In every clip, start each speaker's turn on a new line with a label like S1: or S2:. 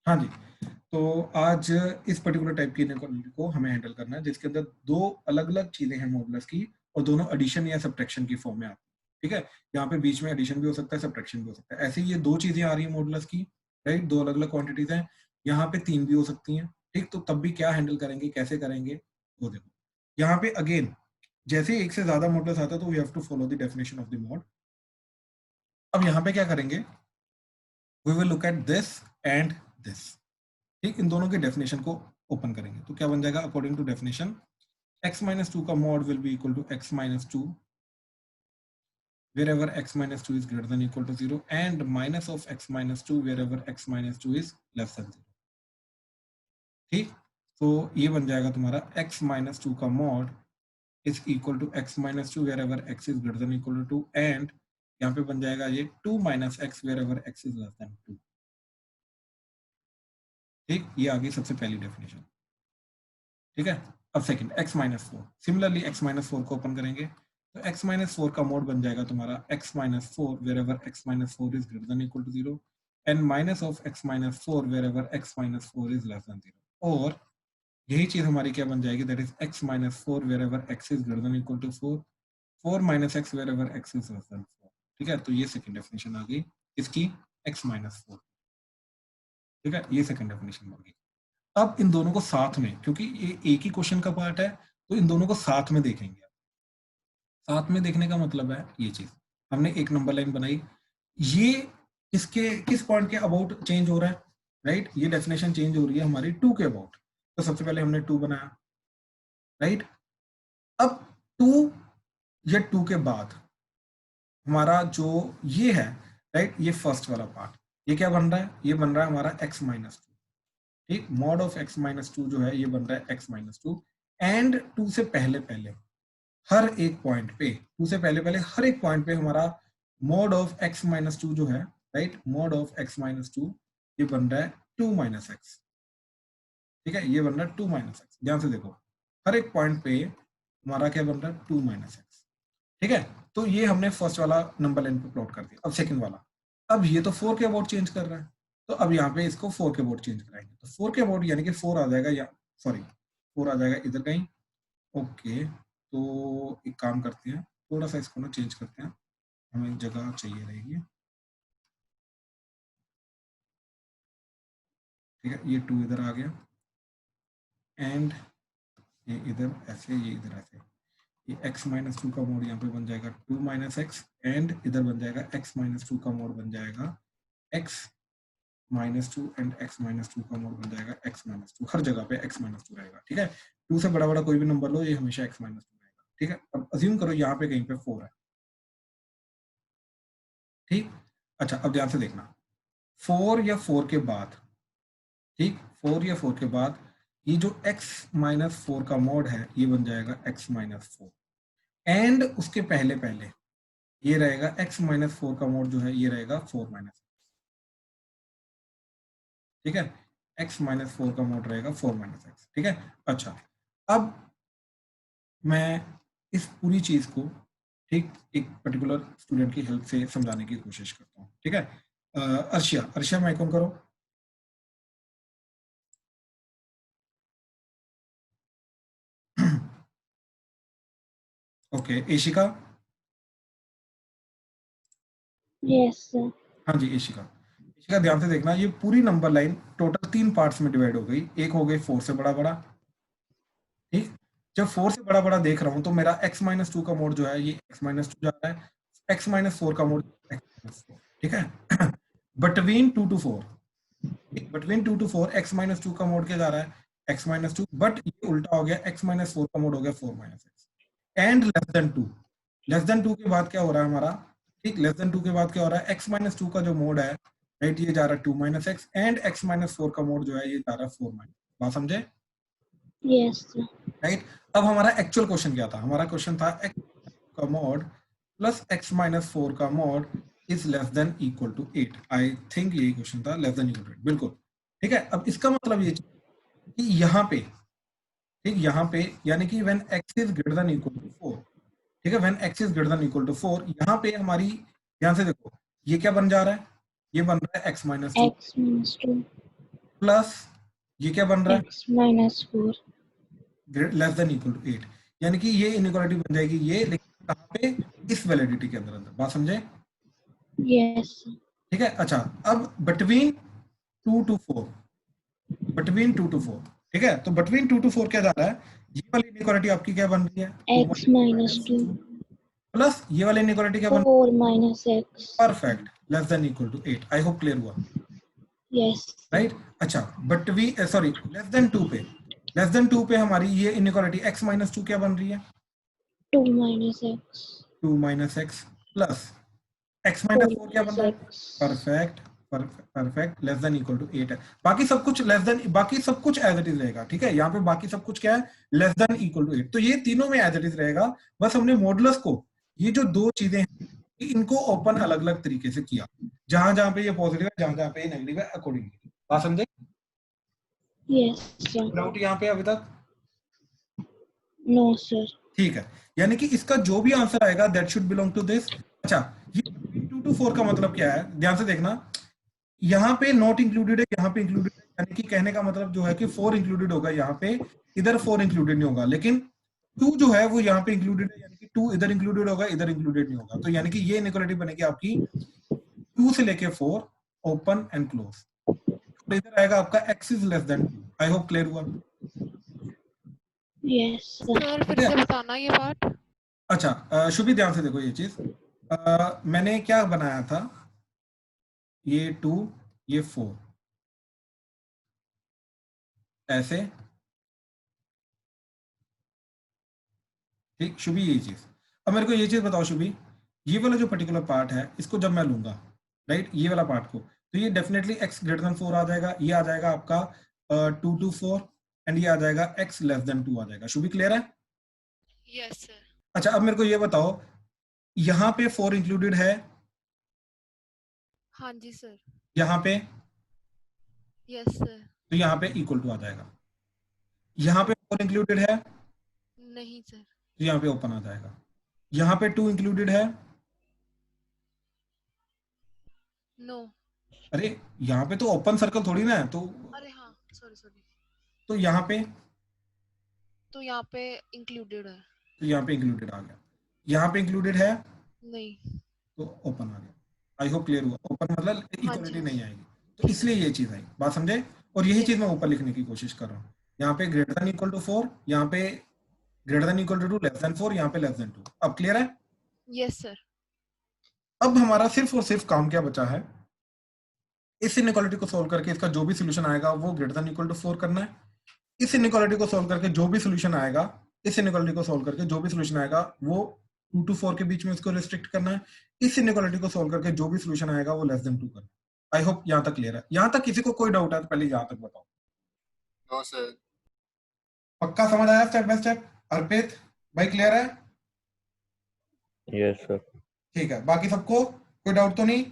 S1: हाँ जी, तो आज इस पर्टिकुलर टाइप की इनइक्वालिटी को हमें हैंडल करना है, जिसके अंदर दो अलग-अलग चीजें हैं मॉडुलस की, और दोनों एडिशन या सब्ट्रैक्शन की फॉर्म में आती है। ठीक है, यहाँ पे बीच में एडिशन भी हो सकता है, सब्ट्रैक्शन भी हो सकता है। ऐसे ही ये दो चीजें आ रही है मॉडुलस की, राइट, दो अलग-अलग क्वांटिटीज हैं, यहाँ पे तीन भी हो सकती हैं। ठीक, तो तब भी क्या हैंडल करेंगे, कैसे करेंगे, वो देखो। यहाँ पे अगेन जैसे एक से ज्यादा मॉडुलस आता है तो we have to follow the definition of the mod. अब यहाँ पे क्या करेंगे, we will look at this and this. ठीक, इन दोनों के डेफिनेशन को ओपन करेंगे तो क्या बन जाएगा, according to definition x minus 2 का mod will be equal to x minus 2 wherever x minus 2 is greater than equal to 0 and minus of x minus 2 wherever x minus 2 is less than 0। ठीक, तो ये बन जाएगा तुम्हारा x minus 2 का mod is equal to x minus 2 wherever x is greater than equal to 2 and यहाँ पे बन जाएगा ये 2 minus x wherever x is less than 2। ठीक, ये आ गई सबसे पहली डेफिनेशन। ठीक है, अब second x minus 4, similarly x minus 4 को ओपन करेंगे तो x minus 4 का मोड बन जाएगा तुम्हारा x minus 4 wherever x minus 4 is greater than equal to 0 and minus of x minus 4 wherever x minus 4 is less than 0। और यही चीज हमारी क्या बन जाएगी, that is x minus 4 wherever x is greater than equal to 4, 4 minus x wherever x is less than 4। ठीक है, तो ये सेकंड डेफिनेशन आ गई इसकी, x minus 4। ठीक है, ये सेकंड डेफिनेशन होगी। अब इन दोनों को साथ में, क्योंकि ये एक ही क्वेश्चन का पार्ट है, तो इन दोनों को साथ में देखेंगे। साथ में देखने का मतलब है ये चीज, हमने एक नंबर लाइन बनाई, ये किसके किस पॉइंट के अबाउट चेंज हो रहा है, राइट, ये डेफिनेशन चेंज हो रही है हमारी 2 के अबाउट। तो सबसे पहले हमने 2 बनाया, राइट। अब 2 या 2 के बाद हमारा जो ये है, राइट, ये फर्स्ट वाला पार्ट, ये क्या बन रहा है, ये बन रहा है हमारा x माइनस 2। ठीक, मॉड ऑफ x माइनस 2 जो है ये बन रहा है x माइनस 2 एंड 2 से पहले पहले हर एक पॉइंट पे, 2 से पहले पहले हर एक पॉइंट पे हमारा मॉड ऑफ x माइनस 2 जो है, right, mod of x minus 2 ये बन रहा है 2 माइनस एक्स। ठीक है, ये बन रहा है 2 माइनस एक्स, ध्यान से देखो, हर एक पॉइंट पे हमारा क्या बन रहा है, 2 माइनस एक्स। ठीक है, तो ये हमने फर्स्ट वाला नंबर लाइन पे प्लॉट कर दिया। अब सेकंड वाला, अब ये तो 4 के अबाउट चेंज कर रहा है, तो अब यहाँ पे इसको 4 के अबाउट चेंज कराएंगे, तो 4 के अबाउट यानी कि 4 आ जाएगा, या सॉरी 4 आ जाएगा इधर कहीं। ओके, तो एक काम करते हैं, थोड़ा सा इसको ना चेंज करते हैं, हमें जगह चाहिए रहेगी। ठीक है, ये 2 इधर आ गया एंड ये इधर ऐसे, ये इधर ऐसे, ये x माइनस 2 का मोड यहाँ पे बन जाएगा 2 माइनस एक्स एंड इधर बन जाएगा x माइनस 2 का मोड बन जाएगा x minus 2 and x minus 2 का मोड बन जाएगा x माइनस 2। हर जगह पे x माइनस 2 रहेगा। ठीक है, 2 से बड़ा बड़ा कोई भी नंबर लो, ये हमेशा x माइनस 2 रहेगा। ठीक है, अब अज्यूम करो यहाँ पे कहीं पे 4 है। ठीक, अच्छा अब ध्यान से देखना, 4 या 4 के बाद, ठीक, 4 या 4 के बाद ये जो x माइनस 4 का मोड है ये बन जाएगा x माइनस 4 एंड उसके पहले पहले ये रहेगा x माइनस 4 का मोड जो है ये रहेगा 4 माइनस। ठीक है, x माइनस 4 का मोड रहेगा 4 माइनस एक्स। ठीक है, अच्छा अब मैं इस पूरी चीज को, ठीक, एक पर्टिकुलर स्टूडेंट की हेल्प से समझाने की कोशिश करता हूँ। ठीक है, अर्शिया, अर्शिया माइक ऑन करो। ओके, एशिका।
S2: Yes sir.
S1: हाँ जी, एशिका, एशिका ध्यान से देखना, ये पूरी नंबर लाइन टोटल 3 पार्ट्स में डिवाइड हो गई। एक हो गई 4 से बड़ा बड़ा, ठीक, जब 4 से बड़ा बड़ा देख रहा हूं तो मेरा x माइनस 2 का मोड जो है ये x माइनस 2 जा रहा है, x माइनस 4 का मोड x माइनस 4। ठीक है, between 2 to 4, between 2 to 4 x minus 2 का मोड क्या जा रहा है, x माइनस 2, बट ये उल्टा हो गया, x माइनस 4 का मोड हो गया 4 minus x and less than 2। Less than 2 के बाद क्या हो रहा है हमारा, ठीक, लेस देन 2 के बाद क्या हो रहा है, x माइनस 2 का जो मोड है, राइट, ये जा रहा है 2 minus x and x minus 4 का मोड जो है ये जा रहा है 4 माइनस। बात समझे,
S2: यस सर।
S1: राइट। अब हमारा एक्चुअल क्वेश्चन क्या था, हमारा क्वेश्चन था x का मॉड प्लस x माइनस 4 का mod is less than equal to 8। I think यही क्वेश्चन था, लेस देन इक्वल टू 8, बिल्कुल। ठीक है, अब इसका मतलब ये कि यहाँ पे, ठीक, यहाँ पे यानी कि when x is greater than equal to 4, ठीक है, when x is greater than equal to 4, यहाँ पे हमारी, ध्यान से देखो, ये क्या बन जा रहा है, ये बन रहा है x minus 2।
S2: x minus 2।
S1: Plus ये क्या बन रहा है,
S2: x minus 4.
S1: Less than equal to 8, यानी कि ये इनइक्वालिटी बन जाएगी ये, लेकिन कहाँ पे, इस वैलिडिटी के अंदर अंदर, बात समझे?
S2: Yes, sir.
S1: ठीक है। अच्छा, अब बिटवीन 2 to 4, बिटवीन 2 to 4, ठीक है, तो बिटवीन 2 to 4 क्या जा रहा है, ये वाली इनइक्वालिटी आपकी क्या बन रही है, 2
S2: x minus 2.
S1: प्लस ये वाली इनइक्वालिटी क्या बन,
S2: 4 minus x.
S1: Perfect, less than equal to 8। I hope clear हुआ,
S2: Yes, sir.
S1: राइट? अच्छा, but we sorry less than 2 पे, लेस देन 2 पे हमारी ये इनइक्वालिटी x माइनस 2 क्या बन रही है,
S2: 2 minus x.
S1: 2 minus x plus x
S2: 4
S1: minus 4 क्या बन
S2: minus
S1: रहा है,
S2: x.
S1: Perfect, perfect, less than equal to 8 है। बाकी सब कुछ लेस देन, बाकी सब कुछ एज इट इज रहेगा, ठीक है, यहाँ पे बाकी सब कुछ क्या है, लेस देन इक्वल टू 8, तो ये तीनों में एज इट इज रहेगा। बस हमने मॉडुलस को, ये जो दो चीजें हैं, इनको ओपन अलग अलग तरीके से किया, जहां जहां पे ये पॉजिटिव है, जहां जहां पे ये नेगेटिव है, अकॉर्डिंगली। बात समझे?
S2: Yes, sir.
S1: डाउट यहाँ पे अभी तक?
S2: No, sir.
S1: ठीक है, यानी कि इसका जो भी आंसर आएगा that should belong to this. अच्छा, ये 2 to 4 का मतलब क्या है, ध्यान से देखना, यहाँ पे नॉट इंक्लूडेड है, यहाँ पे इंक्लूडेड है, यानी कि कहने का मतलब जो है कि 4 इंक्लूडेड होगा यहाँ पे, इधर 4 इंक्लूडेड नहीं होगा, लेकिन 2 जो है वो यहाँ पे इंक्लूडेड है, यानी कि 2 इधर इंक्लूडेड होगा, इधर इंक्लूडेड नहीं होगा, तो यानी कि ये इनइक्वालिटी बनेगी आपकी 2 से लेके 4, ओपन एंड क्लोज, तो इधर आएगा आपका x is less than 2। I hope clear हुआ?
S2: Yes, sir.
S3: सर फिर से बताना ये बात।
S1: अच्छा, शुभी ध्यान से देखो ये चीज, मैंने क्या बनाया था, ये 2, ये 4, ऐसे, ठीक शुभी, ये चीज। अब मेरे को ये चीज बताओ शुभी, ये वाला जो पर्टिकुलर पार्ट है, इसको जब मैं लूंगा, राइट, ये वाला पार्ट को, तो ये डेफिनेटली x ग्रेटर देन 4 आ जाएगा, ये आ जाएगा आपका 2 to 4, एंड ये आ जाएगा x लेस देन 2 आ जाएगा। शुभी क्लियर है?
S3: Yes sir.
S1: अच्छा, अब मेरे को ये बताओ, यहाँ पे 4 इंक्लूडेड है,
S3: हाँ जी सर।
S1: यहाँ पे,
S3: यस सर।
S1: तो यहाँ पे इक्वल टू आ जाएगा, यहाँ पे 4 इंक्लूडेड है,
S3: नहीं सर।
S1: तो यहाँ पे ओपन आ जाएगा, यहाँ पे 2 इंक्लूडेड है,
S3: नो।
S1: अरे यहाँ पे तो ओपन सर्कल थोड़ी ना है, तो
S3: अरे हाँ सॉरी सॉरी,
S1: तो यहाँ पे,
S3: तो यहाँ पे इंक्लूडेड है।
S1: तो यहाँ पे इंक्लूडेड आ गया, यहाँ पे इंक्लूडेड है,
S3: नहीं।
S1: तो ओपन आ गया। आई होप क्लियर हुआ, ओपन मतलब
S3: हाँ
S1: इक्वलिटी
S3: जी।
S1: नहीं आएगी, तो इसलिए ये चीज आई, बात समझे? और यही चीज मैं ऊपर लिखने की कोशिश कर रहा हूँ, यहाँ पे ग्रेटर देन इक्वल टू 4, यहाँ पे greater than equal to 2, less than 4, यहाँ पे लेस देन 2। अब क्लियर है?
S3: Yes sir.
S1: अब हमारा सिर्फ और सिर्फ काम क्या बचा है, इस इनइक्वालिटी को सोल्व करके इसका जो भी सोल्यूशन आएगा वो ग्रेटर देन इक्वल टू 4 करना है, इस इनइक्वालिटी को सोल्व करके जो भी सोल्यूशन आएगा, इस इनइक्वालिटी को सोल्व करके जो भी सोल्यूशन आएगा वो 2 to 4 के बीच में इसको रिस्ट्रिक्ट करना है, इस इनइक्वालिटी को सोल्व करके जो भी सोल्यूशन आएगा वो लेस देन 2 करना है। आई होप यहाँ तक क्लियर है। यहाँ तक किसी को कोई डाउट है तो पहले यहाँ तक बताओ।
S4: No sir.
S1: पक्का समझ आया स्टेप बाय स्टेप? अर्पित भाई क्लियर है?
S5: Yes sir.
S1: ठीक है, बाकी सबको कोई डाउट तो नहीं?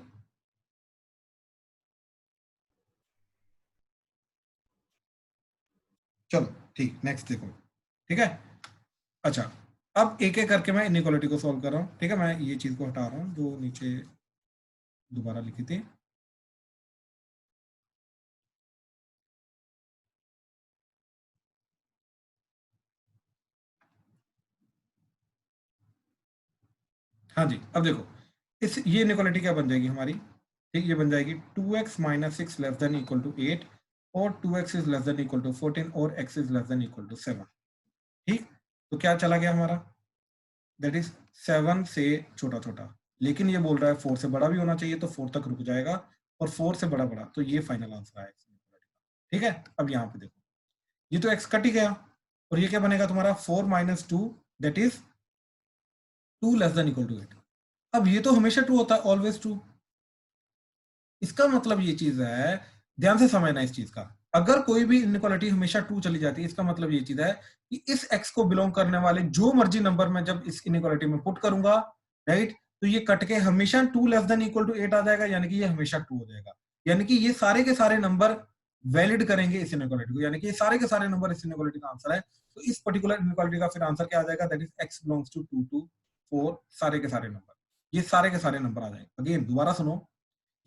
S1: चलो ठीक, नेक्स्ट देखो, ठीक है। अच्छा, अब एक एक करके मैं इनइक्वालिटी को सॉल्व कर रहा हूँ, ठीक है, मैं ये चीज को हटा रहा हूँ जो नीचे दोबारा लिखी थी। हाँ जी, अब देखो, इस ये इनइक्वालिटी क्या बन जाएगी हमारी, ठीक, ये बन जाएगी 2x minus 6 less than equal to 8 और 2x is less than equal to 14 और x is less than equal to 7। ठीक, तो क्या चला गया हमारा, दैट इज 7 से छोटा छोटा, लेकिन ये बोल रहा है 4 से बड़ा भी होना चाहिए, तो 4 तक रुक जाएगा, और 4 से बड़ा बड़ा, तो ये फाइनल आंसर आएगा। ठीक है, अब यहाँ पे देखो, ये तो x कट ही गया, और ये क्या बनेगा तुम्हारा 4 minus 2 that is 2 less than equal to 8। अब ये तो हमेशा ट्रू होता है, ऑलवेज ट्रू। इसका मतलब ये चीज है, ध्यान से समझना इस चीज का, अगर कोई भी इनइक्वालिटी हमेशा ट्रू चली जाती है, इसका मतलब ये चीज है कि इस x को बिलोंग करने वाले जो मर्जी नंबर में जब इस इनइक्वालिटी में पुट करूंगा, राइट, तो ये कट के हमेशा 2 लेस देन इक्वल टू 8 आ जाएगा, यानी कि ये हमेशा ट्रू हो जाएगा, यानी कि ये सारे के सारे नंबर वैलिड करेंगे इस इनइक्वालिटी को, यानी कि ये सारे के सारे नंबर इस इनइक्वालिटी का आंसर है। तो इस पर्टिकुलर इनइक्वालिटी का फिर आंसर क्या आ जाएगा, that is x belongs to 2 to 4, सारे के सारे नंबर, ये सारे के सारे नंबर आ जाएंगे। अगेन दोबारा सुनो,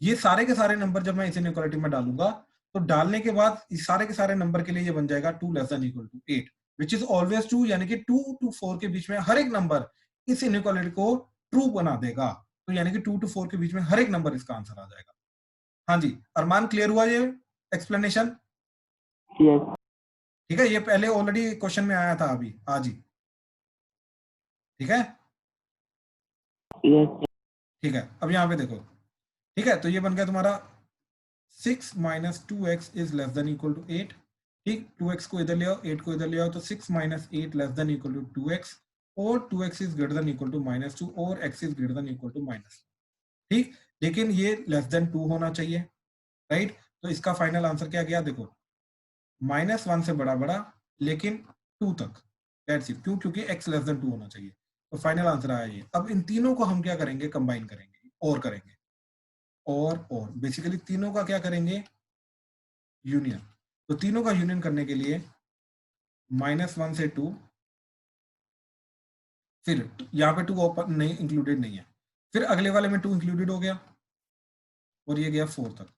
S1: ये सारे के सारे नंबर जब मैं इस इनइक्वालिटी में डालूंगा तो डालने के बाद इस सारे के सारे नंबर के लिए ये बन जाएगा 2 less than equal to 8 which is always true, यानी कि 2 to 4 के बीच में हर एक नंबर इस इनइक्वालिटी को ट्रू बना देगा। तो यानी कि 2 to 4 के बीच में हर एक नंबर इसका आंसर आ जाएगा। हाँ जी अरमान, क्लियर हुआ ये एक्सप्लेनेशन?
S4: यस
S1: ठीक है, ये पहले ऑलरेडी क्वेश्चन में आया था अभी आज ही। ठीक है
S4: यस
S1: ठीक है, अब यहाँ पे देखो। ठीक है, तो ये बन गया तुम्हारा 6 minus 2x is less than equal to 8। ठीक, 2x को इधर ले आओ, 8 को इधर ले आओ, तो 6 minus 8 less than equal to 2x, और 2x is greater than equal to -2, और x is greater than equal to -2। ठीक, लेकिन ये लेस देन 2 होना चाहिए, राइट? तो इसका फाइनल आंसर क्या गया देखो, -1 से बड़ा बड़ा लेकिन 2 तक, दैट्स इट। क्यों? क्योंकि x लेस देन 2 होना चाहिए। तो फाइनल आंसर आया ये। अब इन तीनों को हम क्या करेंगे, कंबाइन करेंगे और करेंगे, और बेसिकली तीनों का क्या करेंगे, यूनियन। तो तीनों का यूनियन करने के लिए -1 से 2, फिर यहाँ पे 2 ओपन नहीं, इंक्लूडेड नहीं है, फिर अगले वाले में 2 इंक्लूडेड हो गया और ये गया 4 तक,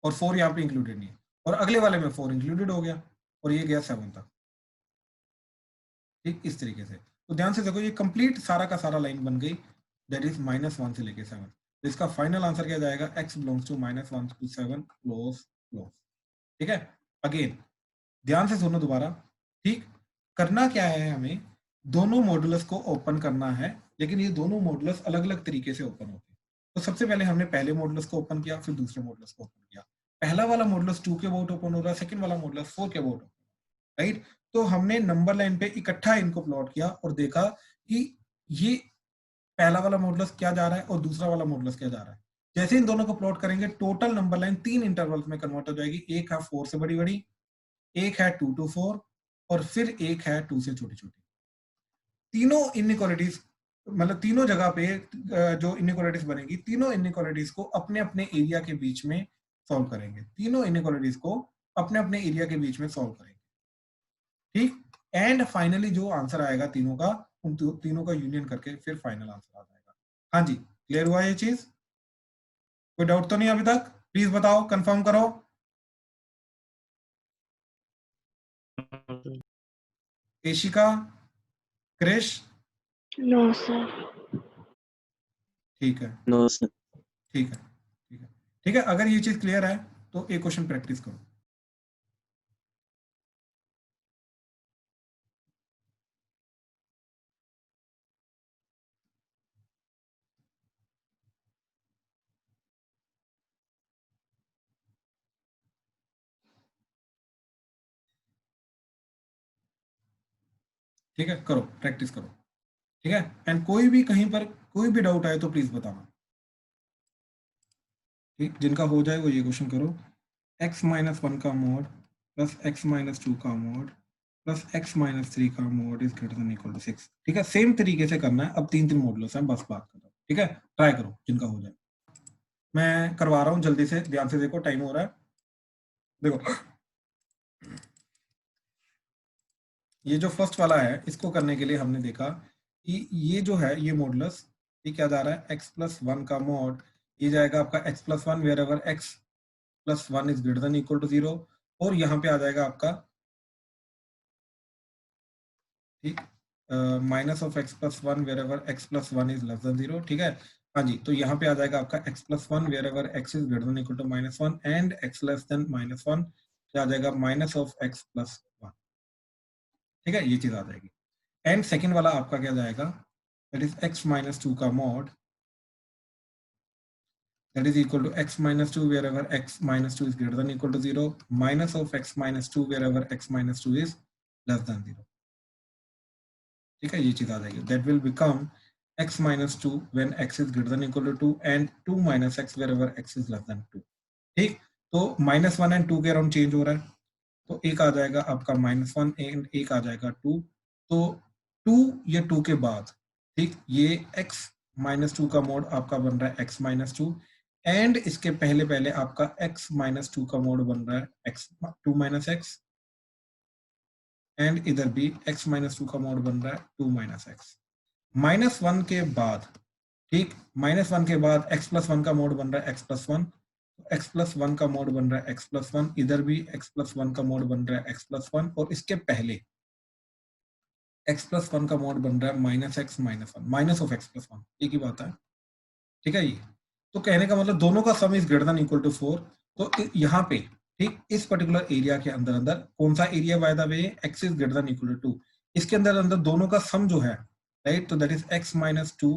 S1: और 4 यहाँ पे इंक्लूडेड नहीं है, और अगले वाले में 4 इंक्लूडेड हो गया और ये गया 7 तक। ठीक, इस तरीके से। तो ध्यान से देखो, ये कंप्लीट सारा का सारा लाइन बन गई, दैट इज -1 से लेके 7। तो इसका फाइनल आंसर क्या जाएगा, x belongs to -1 to 7 close close. ठीक है, अगेन ध्यान से सुनो दोबारा। ठीक, करना क्या है, हमें दोनों मॉडुलस को ओपन करना है, लेकिन ये दोनों मॉडुलस अलग अलग तरीके से ओपन होते हैं। तो सबसे पहले हमने पहले मॉडुलस को ओपन किया, फिर दूसरे मॉडुलस को ओपन किया। पहला वाला मॉडुलस 2 के अबाउट ओपन हो रहा है, सेकंड वाला मॉडुलस 4 के अबाउट ओपन, राइट? तो हमने नंबर लाइन पे इकट्ठा इनको प्लॉट किया और देखा कि ये पहला वाला मॉडुलस क्या जा रहा है और दूसरा वाला मॉडुलस क्या जा रहा है। जैसे इन दोनों को प्लॉट करेंगे, टोटल नंबर लाइन 3 इंटरवल्स में कन्वर्ट हो जाएगी। एक है 4 से बड़ी बड़ी, एक है 2 to 4, और फिर एक है 2 से छोटी छोटी। तीनों इनइक्वालिटीज, मतलब तीनों जगह पे जो इनइक्वालिटीज बनेगी, तीनों इनइक्वालिटीज को अपने अपने एरिया के बीच में सॉल्व करेंगे। तीनों इनइक्वालिटीज को अपने अपने एरिया के बीच में सॉल्व करेंगे। ठीक, एंड फाइनली जो आंसर आएगा तीनों का, उन तीनों का यूनियन करके फिर फाइनल आंसर आ जाएगा। हाँ जी, क्लियर हुआ ये चीज? कोई डाउट तो नहीं अभी तक? प्लीज बताओ, कंफर्म करो। एशिका, क्रिश?
S2: No sir.
S1: ठीक है,
S4: नो सर।
S1: ठीक है, ठीक है, ठीक है। अगर ये चीज क्लियर है तो एक क्वेश्चन प्रैक्टिस करो। ठीक है, करो, प्रैक्टिस करो। ठीक है, एंड कोई भी कहीं पर कोई भी डाउट आए तो प्लीज बताना। ठीक, जिनका हो जाए वो ये क्वेश्चन करो। x-1 का मोड प्लस x-2 का मोड प्लस x-3 का mod is greater than equal to 6। ठीक है, सेम तरीके से करना है। अब 3 मॉडुलस हैं, बस बात करो। ठीक है, ट्राई करो जिनका हो जाए। मैं करवा रहा हूँ, जल्दी से ध्यान से देखो, टाइम हो रहा है। देखो, ये जो फर्स्ट वाला है, इसको करने के लिए हमने देखा कि ये जो है, ये मॉडुलस, ये क्या जा रहा है, x+1 का मोड, ये जाएगा आपका x+1 wherever x+1 is greater than equal to 0, और यहाँ पे आ जाएगा आपका ठीक minus of x+1 wherever x+1 is less than 0। ठीक है, हाँ जी, तो यहाँ पे आ जाएगा आपका x+1 wherever x is greater than equal to -1 and x less than -1 आ जाएगा माइनस ऑफ x+1। ठीक है, ये चीज आ जाएगी। एंड सेकंड वाला आपका क्या जाएगा, दैट इज x-2 का mod, that is equal to x-2 wherever x-2 is greater than equal to 0 minus of x-2 wherever x-2 is less than 0। ठीक है, ये चीज आ जाएगी। that will become x-2 when x is greater than equal to 2 and 2 minus x wherever x is less than 2। ठीक, तो -1 and 2 के around change हो रहा है, तो एक आ जाएगा आपका -1 एंड एक आ जाएगा 2। तो 2 या 2 के बाद, ठीक, ये x-2 का मोड आपका बन रहा है x-2, एंड इसके पहले पहले आपका x-2 का मोड बन रहा है x2 - x, एंड इधर भी x-2 का मोड बन रहा है 2 - x। -1 के बाद, ठीक, -1 के बाद x+1 का मोड बन रहा है x+1, x प्लस वन का मोड बन रहा है x प्लस वन, इधर भी x प्लस वन का मोड बन रहा है x प्लस वन, और इसके पहले x प्लस वन का मोड बन रहा है minus x minus one, minus of x plus one, एक ही बात है, ठीक है। ये तो कहने का मतलब दोनों का sum is greater than equal to 4। तो यहाँ पे ठीक इस पर्टिकुलर एरिया के अंदर अंदर कौन सा area by the way, x is greater than equal to 2, इसके अंदर अंदर दोनों का सम जो है, राइट, तो that is x minus two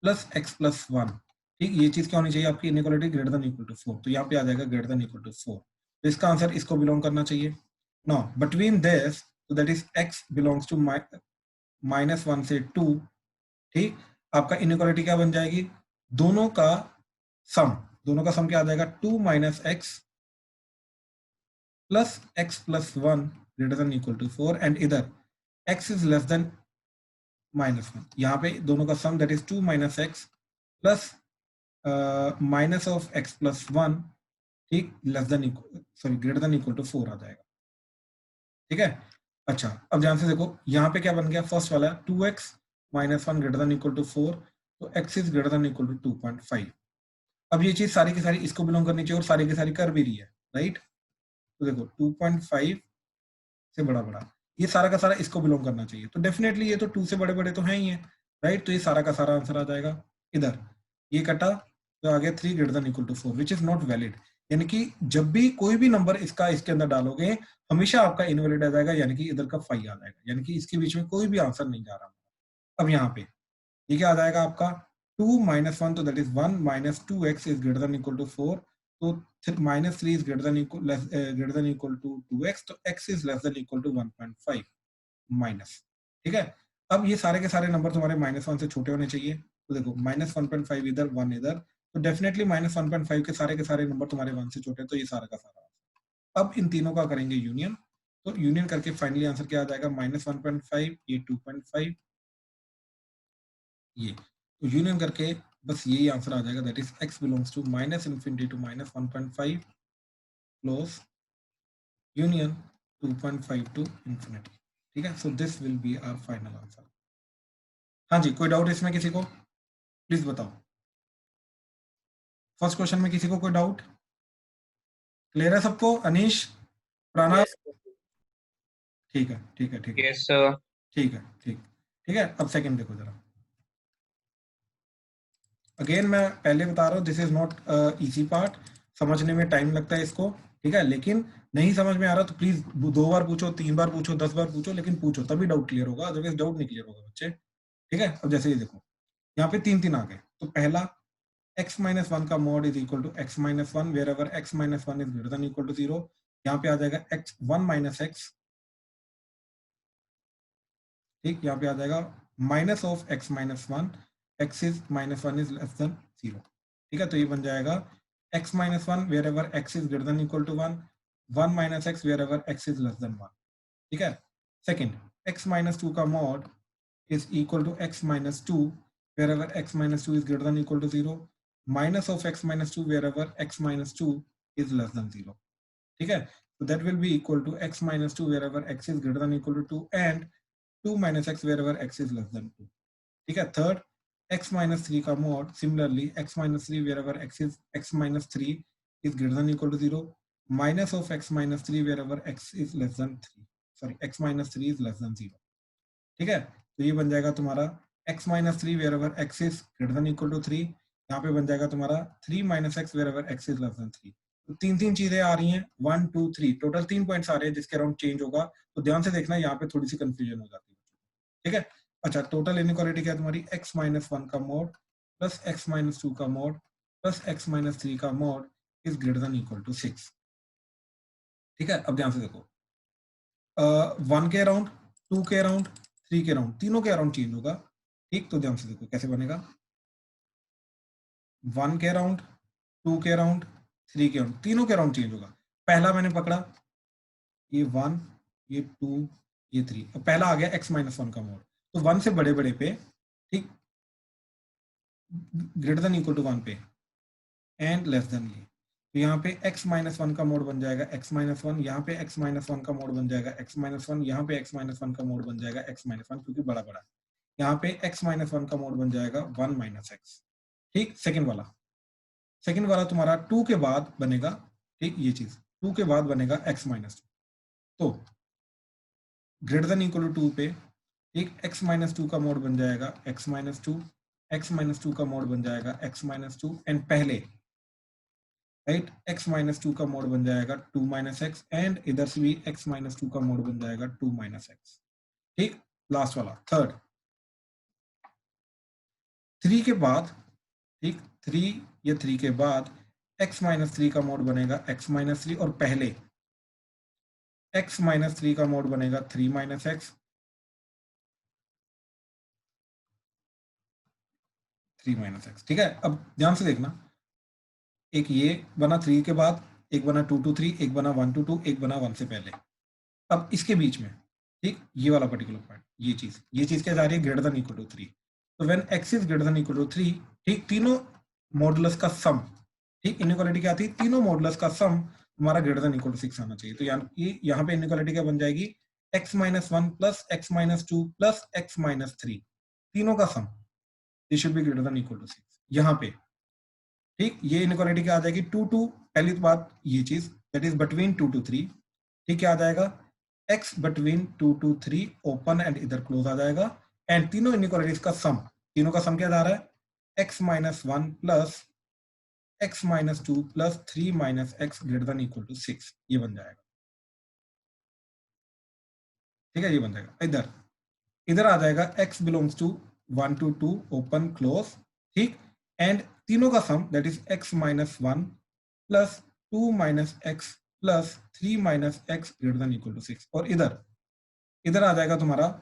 S1: plus x plus one, ठीक। ये चीज क्या होनी चाहिए आपकी, inequality greater than equal to 4, तो यहाँ पे आ जाएगा ग्रेटर देन इक्वल टू 4, तो इसका आंसर इसको बिलोंग करना चाहिए। नाउ बिटवीन दिस, तो that is x belongs to minus one से 2, ठीक। आपका इनइक्वालिटी क्या बन जाएगी, दोनों का सम, दोनों का सम क्या आ जाएगा, 2 minus x plus one greater than equal to 4, and इधर x is less than minus one, यहाँ पे दोनों का sum that is 2 minus x plus minus of x plus one, ठीक, less than sorry greater than equal to 4 आ जाएगा, ठीक है। अच्छा अब ध्यान से देखो, यहाँ पे क्या बन गया, फर्स्ट वाला 2x minus one greater than equal to 4, तो x is greater than equal to 2.5। अब ये चीज सारी की सारी इसको बिलोंग करनी चाहिए और सारी की सारी कर भी रही है, राइट। तो देखो 2.5 से बड़ा बड़ा, ये सारा का सारा इसको बिलोंग करना चाहिए, तो डेफिनेटली ये तो 2 से बड़े बड़े तो हैं ही है, राइट। तो ये सारा का सारा आंसर आ जाएगा इधर, ये कटा तो आ गया 3 greater than equal to 4 which is not valid, यानी कि जब भी कोई भी नंबर इसका इसके अंदर डालोगे हमेशा आपका इनवैलिड आ जाएगा, यानी कि इधर का 5 आ जाएगा, यानी कि इसके बीच में कोई भी आंसर नहीं जा रहा। अब यहाँ पे ये क्या आ जाएगा आपका, 2 माइनस वन, तो that is 1 minus 2x is greater than equal to 4, तो minus 3 is greater than equal to 2x, तो x is less than equal to 1.5 minus, ठीक है। अब ये सारे के सारे नंबर तुम्हारे माइनस वन से छोटे होने चाहिए, तो देखो माइनस 1.5 इधर, 1 इधर, तो डेफिनेटली माइनस 1.5 के सारे नंबर तुम्हारे 1 से छोटे, तो ये सारा का सारा। अब इन तीनों का करेंगे यूनियन, तो यूनियन करके फाइनली आंसर क्या आ जाएगा, माइनस 1.5, ये 2.5, ये, तो यूनियन करके बस यही आंसर आ जाएगा, that is x belongs to minus infinity to minus 1.5 close union 2.5 to infinity, ठीक है। So this will be our final answer. हाँ जी, कोई डाउट इसमें किसी को, प्लीज बताओ। फर्स्ट क्वेश्चन में किसी को कोई डाउट, क्लियर है सबको, अनीश, प्राणा, ठीक है ठीक है ठीक है,
S4: यस सर,
S1: ठीक है ठीक है। अब सेकंड देखो जरा, अगेन मैं पहले बता रहा हूँ, this is not easy part, समझने में टाइम लगता है इसको, ठीक है। लेकिन नहीं समझ में आ रहा तो प्लीज 2 बार पूछो, 3 बार पूछो, 10 बार पूछो, लेकिन पूछो तभी डाउट क्लियर होगा, अदरवाइज डाउट नहीं क्लियर होगा बच्चे, ठीक है। अब जैसे ये देखो, यहाँ पे 3 आ गए, तो पहला x माइनस वन का mod is equal to x minus one, wherever x minus one is greater than equal to 0, यहाँ पे आ जाएगा x वन माइनस एक्स, ठीक, यहाँ पे आ जाएगा minus of x minus one, x is minus one is less than 0, ठीक है। तो ये बन जाएगा x minus one wherever x is greater than equal to 1, 1 minus x wherever x is less than 1, ठीक है। Second, x minus two का mod is equal to x minus two wherever x minus two is greater than equal to 0, minus of x minus two wherever x minus two is less than 0, ठीक है। So that will be equal to x minus 2 wherever x is greater than equal to 2 and 2 minus x wherever x is less than 2, ठीक है। Third, x minus 3 का mod, similarly x minus 3 wherever x minus 3 is greater than equal to 0, minus of x minus 3 wherever x is less than 3, sorry x minus 3 is less than 0, ठीक है। तो ये बन जाएगा तुम्हारा x minus 3 wherever x is greater than equal to 3, यहाँ पे बन जाएगा तुम्हारा 3 minus x wherever x is less than 3, तो 3 चीजें आ रही हैं, 1 2 3, टोटल 3 पॉइंट्स आ रहे हैं जिसके अराउंड चेंज होगा, तो ध्यान से देखना, यहाँ पे थोड़ी सी कंफ्यूजन हो जाती है, ठीक है। अच्छा, टोटल इनइक्वालिटी क्या है तुम्हारी, x माइनस वन का mod plus x minus two का mod plus x minus three का mod is greater than equal to 6, ठीक है। अब ध्यान से देखो, 1 के अराउंड, 2 के अराउंड, 3 के अराउंड, तीनों के अराउंड चेंज होगा, ठीक। तो ध्यान से देखो कैसे बनेगा, 1 के अराउंड, 2 के अराउंड, 3 के अराउंड, तीनों के अराउंड चेंज होगा। पहला मैंने पकड़ा, ये 1, ये 2, ये 3, अब पहला आ गया x माइनस वन का मोड, तो 1 से बड़े बड़े पे, ठीक, ग्रेटर देन इक्वल टू 1 पे एंड लेस देन ये, तो यहाँ पे x माइनस वन का मोड बन जाएगा x माइनस वन, यहाँ पे x माइनस वन का मोड बन जाएगा x माइनस वन, यहाँ पे x माइनस वन का मोड बन जाएगा x माइनस वन, क्योंकि बड़ा बड़ा, यहाँ पे x माइनस वन का मोड बन जाएगा 1 माइनस एक्स, ठीक। सेकेंड वाला, सेकंड वाला तुम्हारा 2 के बाद बनेगा, ठीक, ये चीज 2 के बाद बनेगा x माइनस 2। तो ग्रेटर देन इक्वल टू 2 पे एक x माइनस 2 का मोड बन जाएगा x माइनस 2, x माइनस 2 का मोड बन जाएगा x माइनस 2, एंड पहले राइट x माइनस 2 का मोड बन जाएगा 2 माइनस एक्स, एंड इधर से भी x माइनस 2 का मोड बन जाएगा 2 माइनस एक्स। ठीक, लास्ट वाला थर्ड 3 के बाद, ठीक 3 या 3 के बाद x माइनस 3 का मोड बनेगा x माइनस 3, और पहले x माइनस 3 का मोड बनेगा 3 माइनस एक्स, 3 माइनस एक्स। ठीक है, अब ध्यान से देखना, एक ये बना 3 के बाद, एक बना 2 to 3, एक बना 1 to 2, एक बना 1 से पहले। अब इसके बीच में, ठीक, ये वाला पर्टिकुलर पॉइंट, ये चीज क्या जा रही है, ग्रेटर देन इक्वल टू 3। तो when x is greater than equal to 3, ठीक, तीनों मॉडुलस का सम, ठीक, इनइक्वालिटी क्या आती है, तीनों मॉडुलस का सम हमारा ग्रेटर देन इक्वल टू 6 आना चाहिए। तो यहाँ पे इनइक्वालिटी क्या बन जाएगी, x minus 1 plus x minus 2 plus x minus 3, तीनों का सम, ये should be greater than equal to 6 यहाँ पे। ठीक, ये इनइक्वालिटी क्या आ जाएगी, 2 टू, पहली बात ये चीज दैट इज बिटवीन 2 to 3, ठीक, क्या आ जाएगा, x between 2 to 3 open and इधर क्लोज आ जाएगा, एंड तीनों इनइक्वालिटीज का सम, तीनों का सम क्या जा रहा है, x minus 1 plus x minus 2 plus 3 minus x greater than equal to 6, ये बन जाएगा। ठीक है, ये बन जाएगा। इधर इधर आ जाएगा x belongs to 1 to 2 open close, ठीक, एंड तीनों का sum that is x minus 1 plus 2 minus x plus 3 minus x greater than equal to 6, और इधर इधर आ जाएगा तुम्हारा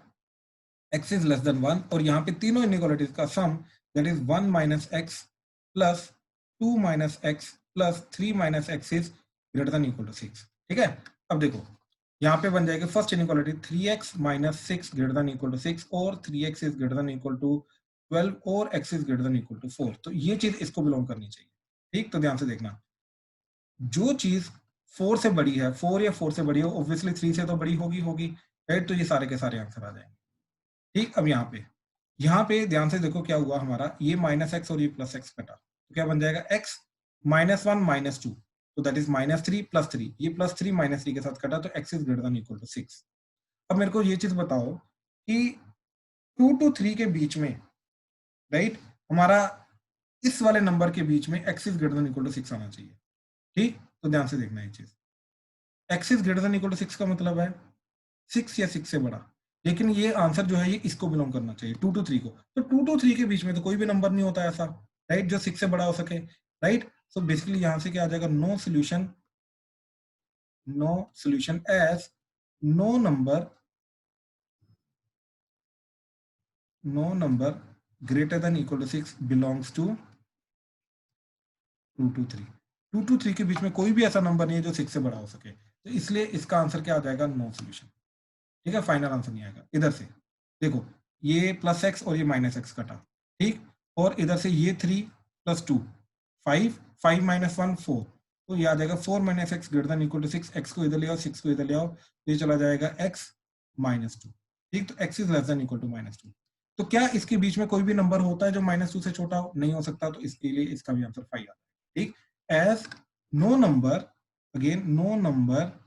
S1: x इज लेस देन 1, और यहाँ पे तीनों इनइक्वालिटीज का sum that is 1 minus x plus 2 minus x plus 3 minus x is greater than equal to 6। ठीक है, अब देखो यहाँ पे बन जाएगी first inequality 3x minus 6 greater than equal to 6, और 3x is greater than equal to 12, और x is greater than equal to 4। तो ये चीज इसको बिलोंग करनी चाहिए। ठीक, तो ध्यान से देखना, जो चीज 4 से बड़ी है, 4 या 4 से बड़ी हो, ऑब्वियसली 3 से तो बड़ी होगी, राइट, तो ये सारे के सारे आंसर आ जाएंगे। ठीक, अब यहाँ पे ध्यान से देखो क्या हुआ हमारा, ये माइनस एक्स और ये प्लस एक्स कटा, तो क्या बन जाएगा, x माइनस 1 माइनस 2, तो दैट इज माइनस 3 प्लस 3, ये प्लस 3 माइनस 3 के साथ कटा, तो x is greater than equal to 6। अब मेरे को ये चीज बताओ कि 2 to 3 के बीच में, राइट, हमारा इस वाले नंबर के बीच में x is greater than equal to 6 आना चाहिए। ठीक, तो ध्यान से देखना ये चीज, x is greater than equal to 6 का मतलब है 6 या 6 से बड़ा, लेकिन ये आंसर जो है ये इसको बिलोंग करना चाहिए 2 to 3 को। तो 2 to 3 के बीच में तो कोई भी नंबर नहीं होता ऐसा, राइट, जो 6 से बड़ा हो सके, राइट। सो बेसिकली यहाँ से क्या आ जाएगा, no solution as no number greater than equal to 6 belongs to 2 to 3। 2 to 3 के बीच में कोई भी ऐसा नंबर नहीं है जो 6 से बड़ा हो सके, तो इसलिए इसका आंसर क्या आ जाएगा, नो सोल्यूशन। ठीक है, फाइनल आंसर नहीं आएगा। इधर से देखो, ये प्लस एक्स और ये माइनस एक्स कटा, ठीक, और इधर से ये 3 प्लस 2 5, 5 माइनस 1 4, तो ये आ जाएगा 4 minus x greater than equal to 6, x को इधर ले आओ, 6 को इधर ले आओ, तो ये चला जाएगा एक्स माइनस 2। ठीक, तो x is less than equal to minus 2। तो क्या इसके बीच में कोई भी नंबर होता है जो माइनस 2 से छोटा हो, नहीं हो सकता, तो इसके लिए इसका भी आंसर 5 आता है। ठीक, as no number, again no number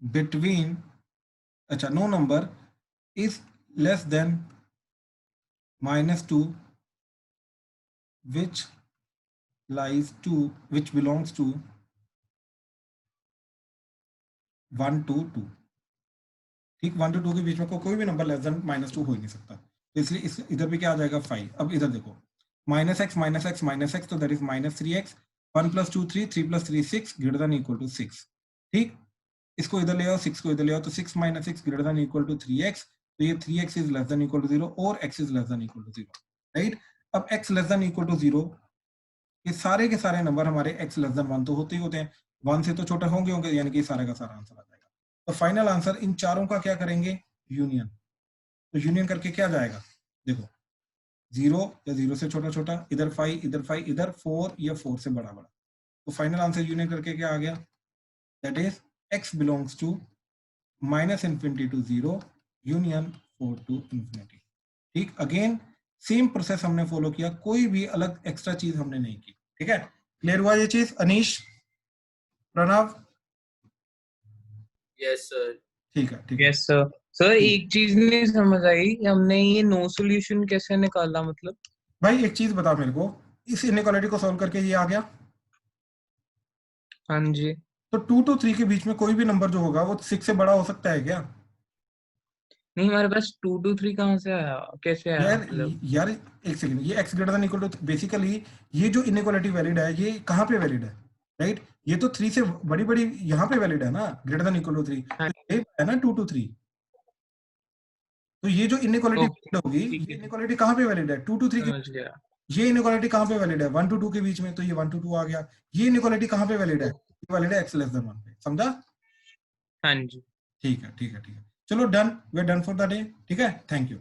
S1: between, अच्छा, no number is less than minus 2 which belongs to 1 to 2। ठीक, 1 to 2 के बीच में कोई भी नंबर लेस देन माइनस 2 हो ही नहीं सकता, तो इसलिए इस इधर भी क्या आ जाएगा 5। अब इधर देखो, minus x minus x minus x, तो that is minus 3x, 1 plus 2 3, 3 plus 3 6 greater than equal to 6। ठीक, इसको इधर ले आओ, 6 को इधर ले आओ, तो 6 minus 6 greater than equal to 3x, तो ये 3x is less than equal to 0, और x is less than equal to 0, right. अब x less than equal to 0, ये सारे के सारे नंबर हमारे x लेस देन 1 तो होते ही होते हैं, 1 से तो छोटे होंगे, यानी कि सारे का सारा आंसर आ जाएगा। तो फाइनल आंसर इन चारों का क्या करेंगे, यूनियन। तो यूनियन करके क्या जाएगा, देखो 0 या 0 से छोटा छोटा, इधर 5 इधर 5 इधर 4 या 4 से बड़ा बड़ा, तो फाइनल आंसर यूनियन करके क्या आ गया, that is x belongs to minus infinity to 0 union 4 to infinity। ठीक, अगेन सेम प्रोसेस हमने फॉलो किया, कोई भी अलग एक्स्ट्रा चीज हमने नहीं की। ठीक है, क्लियर हुआ ये चीज? अनीश, प्रणव?
S4: Yes sir.
S1: ठीक है, ठीक है।
S5: Yes sir. सर एक चीज नहीं समझ आई, हमने ये नो सॉल्यूशन कैसे निकाला, मतलब?
S1: भाई एक चीज बता मेरे को, इस इनइक्वालिटी को सॉल्व करके ये आ गया,
S5: हाँ जी।
S1: तो 2 to 3 के बीच में कोई भी नंबर जो होगा वो 6 से बड़ा हो सकता है क्या?
S5: नहीं, हमारे पास 2 to 3 कहाँ से आया, कैसे आया
S1: यार
S5: मतलब?
S1: यार एक सेकंड, ये x greater than equal to, basically ये जो इनइक्वालिटी वैलिड है ये कहाँ पे वैलिड है? राइट, ये तो 3 से बड़ी बड़ी यहाँ पे वैलिड है ना, ग्रेटर देन इक्वल टू 3,
S5: हाँ।
S1: तो ये है ना 2 to 3। तो ये जो इनइक्वालिटी
S5: ओके,
S1: होगी,
S5: ठीक
S1: ये
S5: है,
S1: इनइक्वालिटी कहाँ पे वैलिड है? 2 to 3 के,
S5: समझ गया।
S1: ये इनइक्वालिटी कहाँ पे वैलिड है? 1 to 2 के बीच में, तो ये 1 to 2 आ गया। ये इनइक्वालिटी कहाँ पे वैलिड है? ये वैलिड है x लेस देन 1 पे, समझा?
S5: हाँ जी।
S1: ठीक है, ठीक है, ठीक है, चलो done, we are done for the day. ठीक है, थैंक यू।